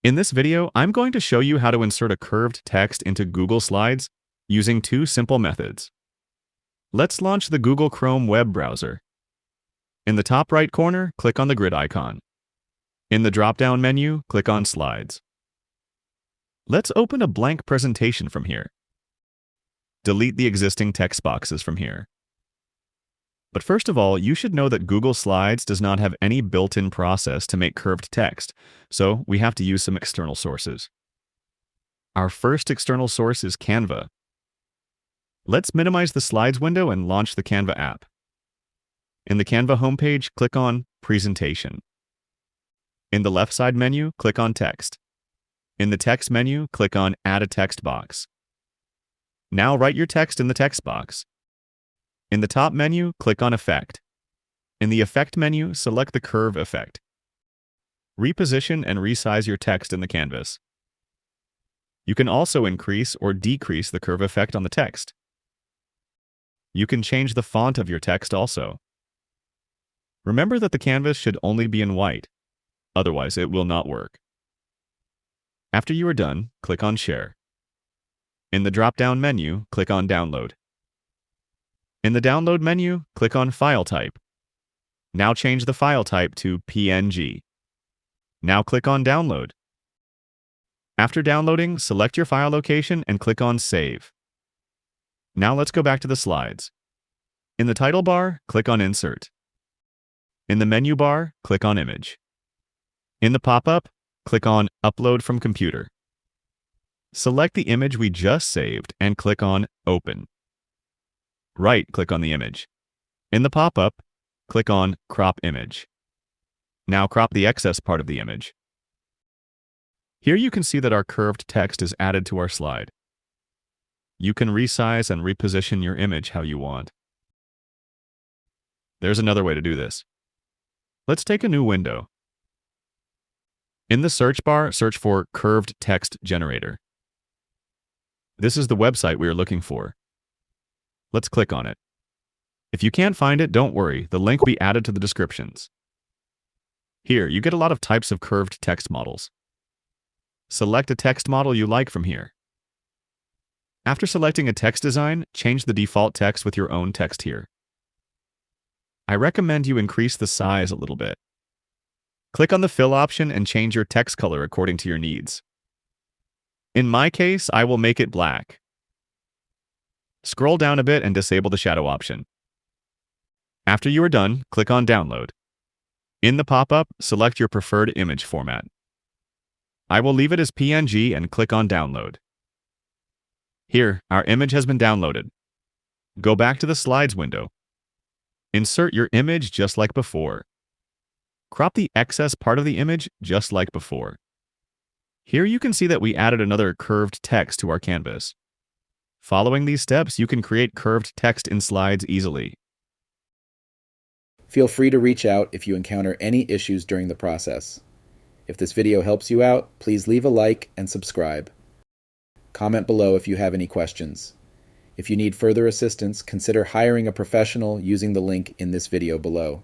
In this video, I'm going to show you how to insert a curved text into Google Slides using two simple methods. Let's launch the Google Chrome web browser. In the top right corner, click on the grid icon. In the drop-down menu, click on Slides. Let's open a blank presentation from here. Delete the existing text boxes from here. But first of all, you should know that Google Slides does not have any built-in process to make curved text, so we have to use some external sources. Our first external source is Canva. Let's minimize the Slides window and launch the Canva app. In the Canva homepage, click on Presentation. In the left side menu, click on Text. In the text menu, click on Add a text box. Now write your text in the text box. In the top menu, click on Effect. In the Effect menu, select the Curve effect. Reposition and resize your text in the canvas. You can also increase or decrease the curve effect on the text. You can change the font of your text also. Remember that the canvas should only be in white, otherwise it will not work. After you are done, click on Share. In the drop-down menu, click on Download. In the Download menu, click on File Type. Now change the file type to PNG. Now click on Download. After downloading, select your file location and click on Save. Now let's go back to the slides. In the title bar, click on Insert. In the menu bar, click on Image. In the pop-up, click on Upload from Computer. Select the image we just saved and click on Open. Right-click on the image. In the pop-up, click on Crop Image. Now crop the excess part of the image. Here you can see that our curved text is added to our slide. You can resize and reposition your image how you want. There's another way to do this. Let's take a new window. In the search bar, search for Curved Text Generator. This is the website we are looking for. Let's click on it. If you can't find it, don't worry, the link will be added to the descriptions. Here, you get a lot of types of curved text models. Select a text model you like from here. After selecting a text design, change the default text with your own text here. I recommend you increase the size a little bit. Click on the Fill option and change your text color according to your needs. In my case, I will make it black. Scroll down a bit and disable the shadow option. After you are done, click on Download. In the pop-up, select your preferred image format. I will leave it as PNG and click on Download. Here, our image has been downloaded. Go back to the Slides window. Insert your image just like before. Crop the excess part of the image just like before. Here you can see that we added another curved text to our canvas. Following these steps, you can create curved text in Slides easily. Feel free to reach out if you encounter any issues during the process. If this video helps you out, please leave a like and subscribe. Comment below if you have any questions. If you need further assistance, consider hiring a professional using the link in this video below.